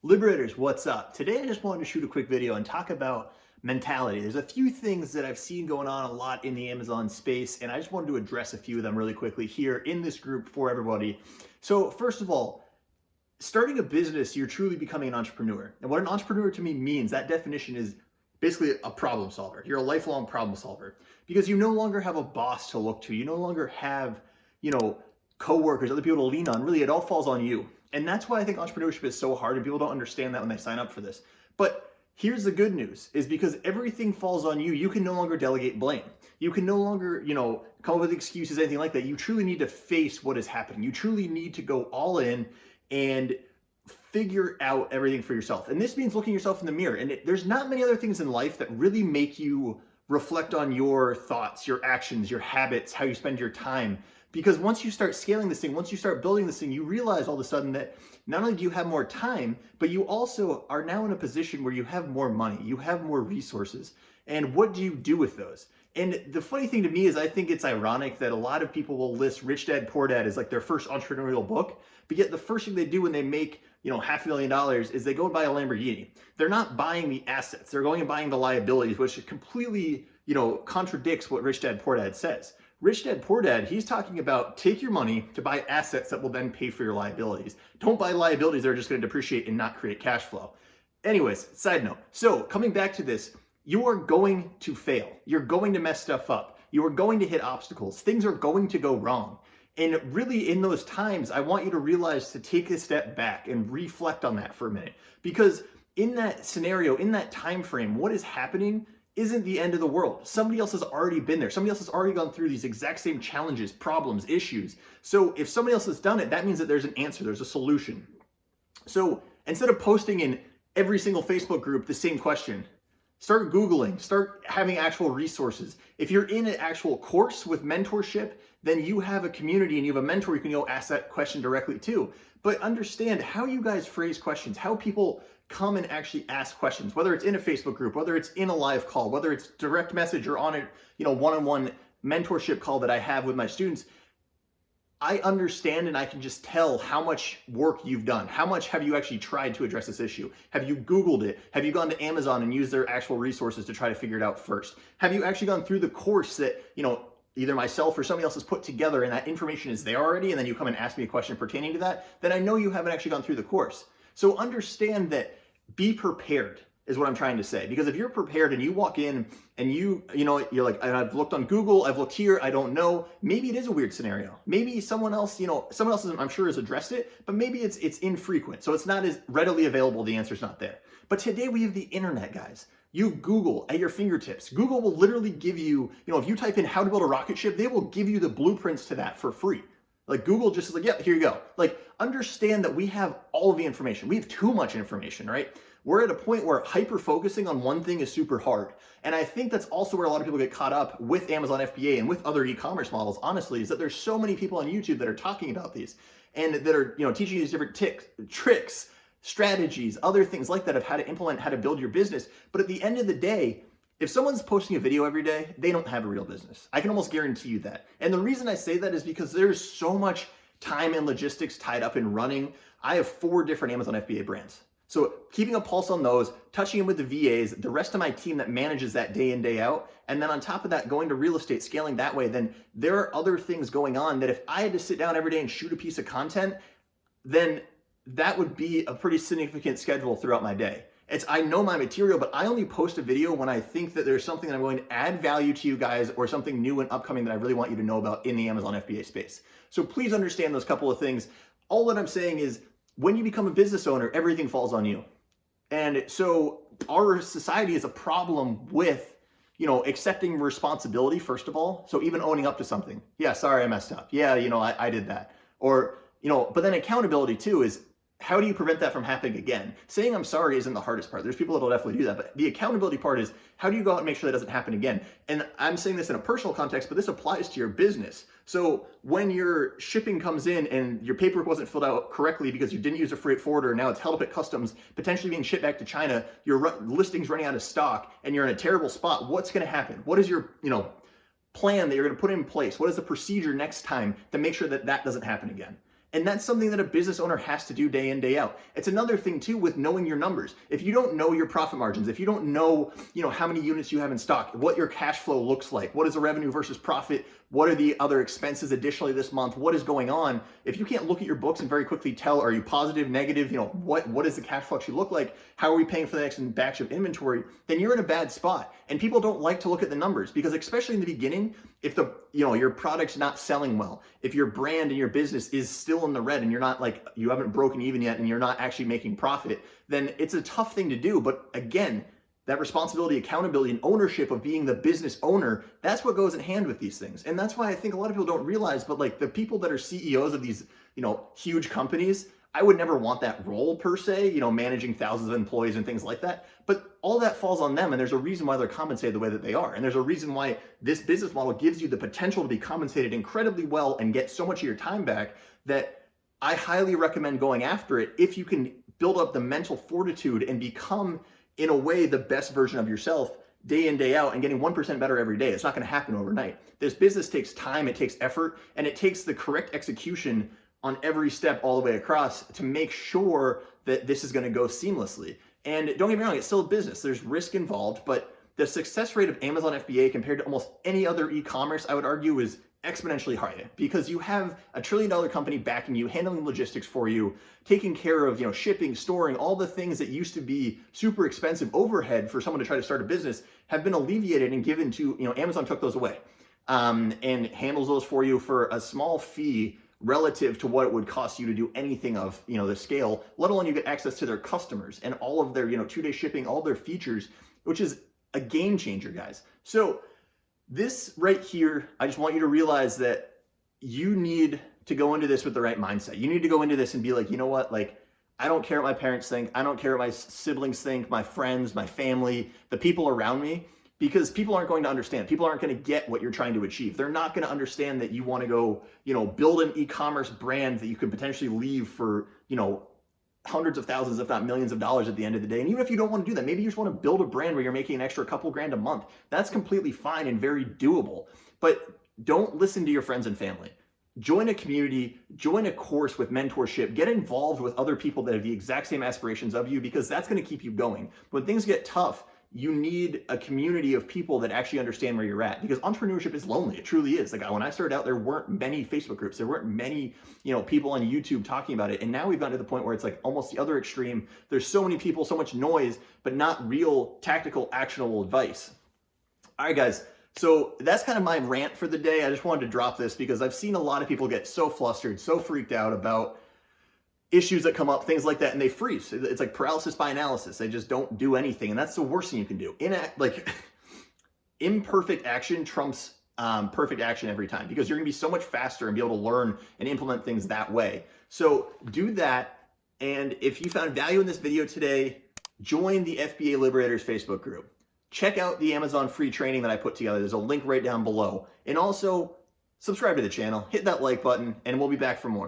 Liberators, what's up? Today I just wanted to shoot a quick video and talk about mentality. There's a few things that I've seen going on a lot in the Amazon space, and I just wanted to address a few of them really quickly here in this group for everybody. So first of all, starting a business, you're truly becoming an entrepreneur. And what an entrepreneur to me means, that definition is basically a problem solver. You're a lifelong problem solver because you no longer have a boss to look to. You no longer have, coworkers, other people to lean on. Really, it all falls on you. And that's why I think entrepreneurship is so hard and people don't understand that when they sign up for this. But here's the good news is because everything falls on you, you can no longer delegate blame. You can no longer, come up with excuses, anything like that. You truly need to face what is happening. You truly need to go all in and figure out everything for yourself. And this means looking yourself in the mirror. And there's not many other things in life that really make you reflect on your thoughts, your actions, your habits, how you spend your time. Because once you start scaling this thing, once you start building this thing, you realize all of a sudden that not only do you have more time, but you also are now in a position where you have more money, you have more resources. And what do you do with those? And the funny thing to me is I think it's ironic that a lot of people will list Rich Dad Poor Dad as like their first entrepreneurial book, but yet the first thing they do when they make $500,000 is they go and buy a Lamborghini. They're not buying the assets, they're going and buying the liabilities, which completely contradicts what Rich Dad Poor Dad says. Rich Dad Poor Dad, he's talking about take your money to buy assets that will then pay for your liabilities. Don't buy liabilities that are just going to depreciate and not create cash flow. Anyways, side note. So coming back to this, you are going to fail. You're going to mess stuff up. You are going to hit obstacles. Things are going to go wrong. And really in those times, I want you to realize to take a step back and reflect on that for a minute. Because in that scenario, in that time frame, what is happening isn't the end of the world. Somebody else has already been there. Somebody else has already gone through these exact same challenges, problems, issues. So if somebody else has done it, that means that there's an answer, there's a solution. So instead of posting in every single Facebook group the same question, start Googling, start having actual resources. If you're in an actual course with mentorship, then you have a community and you have a mentor you can go ask that question directly to. But understand how you guys phrase questions, how people come and actually ask questions, whether it's in a Facebook group, whether it's in a live call, whether it's direct message or on a one-on-one mentorship call that I have with my students. I understand and I can just tell how much work you've done. How much have you actually tried to address this issue? Have you Googled it? Have you gone to Amazon and used their actual resources to try to figure it out first? Have you actually gone through the course that, either myself or somebody else has put together and that information is there already and then you come and ask me a question pertaining to that? Then I know you haven't actually gone through the course. So understand that be prepared is what I'm trying to say. Because if you're prepared and you walk in and you're like, I've looked on Google, I've looked here, I don't know. Maybe it is a weird scenario. Maybe someone else, I'm sure has addressed it, but maybe it's infrequent. So it's not as readily available. The answer's not there. But today we have the internet, guys. You have Google at your fingertips. Google will literally give you, if you type in how to build a rocket ship, they will give you the blueprints to that for free. Like Google just is like, yeah, here you go. Like understand that we have all of the information. We have too much information, right? We're at a point where hyper-focusing on one thing is super hard. And I think that's also where a lot of people get caught up with Amazon FBA and with other e-commerce models, honestly, is that there's so many people on YouTube that are talking about these and that are, teaching you these different tricks, strategies, other things like that of how to implement, how to build your business. But at the end of the day, if someone's posting a video every day, they don't have a real business. I can almost guarantee you that. And the reason I say that is because there's so much time and logistics tied up in running. I have 4 different Amazon FBA brands. So keeping a pulse on those, touching in with the VAs, the rest of my team that manages that day in, day out, and then on top of that, going to real estate, scaling that way, then there are other things going on that if I had to sit down every day and shoot a piece of content, then that would be a pretty significant schedule throughout my day. I know my material, but I only post a video when I think that there's something that I'm going to add value to you guys or something new and upcoming that I really want you to know about in the Amazon FBA space. So please understand those couple of things. All that I'm saying is when you become a business owner, everything falls on you. And so our society is a problem with, accepting responsibility, first of all. So even owning up to something. Yeah, sorry, I messed up. Yeah, I did that. Or, but then accountability too is, how do you prevent that from happening again? Saying I'm sorry isn't the hardest part. There's people that will definitely do that. But the accountability part is, how do you go out and make sure that doesn't happen again? And I'm saying this in a personal context, but this applies to your business. So when your shipping comes in and your paperwork wasn't filled out correctly because you didn't use a freight forwarder, now it's held up at customs, potentially being shipped back to China, your listing's running out of stock, and you're in a terrible spot, what's going to happen? What is your, plan that you're going to put in place? What is the procedure next time to make sure that that doesn't happen again? And that's something that a business owner has to do day in, day out. It's another thing too with knowing your numbers. If you don't know your profit margins, if you don't know, how many units you have in stock, what your cash flow looks like, what is the revenue versus profit, what are the other expenses additionally this month, what is going on? If you can't look at your books and very quickly tell, are you positive, negative, what does the cash flow actually look like? How are we paying for the next batch of inventory? Then you're in a bad spot. And people don't like to look at the numbers because especially in the beginning, if your product's not selling well, if your brand and your business is still in the red and you're not you haven't broken even yet and you're not actually making profit, then it's a tough thing to do. But again, that responsibility, accountability, and ownership of being the business owner, that's what goes in hand with these things. And that's why I think a lot of people don't realize, but the people that are CEOs of these, huge companies, I would never want that role per se, managing thousands of employees and things like that. But all that falls on them. And there's a reason why they're compensated the way that they are. And there's a reason why this business model gives you the potential to be compensated incredibly well and get so much of your time back that I highly recommend going after it if you can build up the mental fortitude and become, in a way, the best version of yourself day in, day out, and getting 1% better every day. It's not going to happen overnight. This business takes time, it takes effort, and it takes the correct execution on every step all the way across to make sure that this is going to go seamlessly. And don't get me wrong, it's still a business. There's risk involved, but the success rate of Amazon FBA compared to almost any other e-commerce, I would argue, is exponentially higher because you have a $1 trillion company backing you, handling logistics for you, taking care of, shipping, storing, all the things that used to be super expensive overhead for someone to try to start a business have been alleviated and given to, Amazon took those away and handles those for you for a small fee relative to what it would cost you to do anything of, the scale, let alone you get access to their customers and all of their, 2-day shipping, all their features, which is a game changer, guys. So this right here, I just want you to realize that you need to go into this with the right mindset. You need to go into this and be like, you know what, I don't care what my parents think. I don't care what my siblings think, my friends, my family, the people around me, because people aren't going to understand. People aren't going to get what you're trying to achieve. They're not going to understand that you want to go, build an e-commerce brand that you could potentially leave for, hundreds of thousands, if not millions of dollars at the end of the day. And even if you don't want to do that, maybe you just want to build a brand where you're making an extra couple grand a month. That's completely fine and very doable. But don't listen to your friends and family. Join a community, join a course with mentorship, get involved with other people that have the exact same aspirations of you, because that's going to keep you going. When things get tough, you need a community of people that actually understand where you're at, because entrepreneurship is lonely. It truly is. When I started out, there weren't many Facebook groups. There weren't many, people on YouTube talking about it. And now we've gotten to the point where it's almost the other extreme. There's so many people, so much noise, but not real tactical, actionable advice. All right, guys. So that's kind of my rant for the day. I just wanted to drop this because I've seen a lot of people get so flustered, so freaked out about issues that come up, things like that, and they freeze. It's like paralysis by analysis. They just don't do anything, and that's the worst thing you can do. Imperfect action trumps perfect action every time, because you're gonna be so much faster and be able to learn and implement things that way. So do that, and if you found value in this video today, join the FBA Liberators Facebook group. Check out the Amazon free training that I put together. There's a link right down below. And also, subscribe to the channel, hit that like button, and we'll be back for more.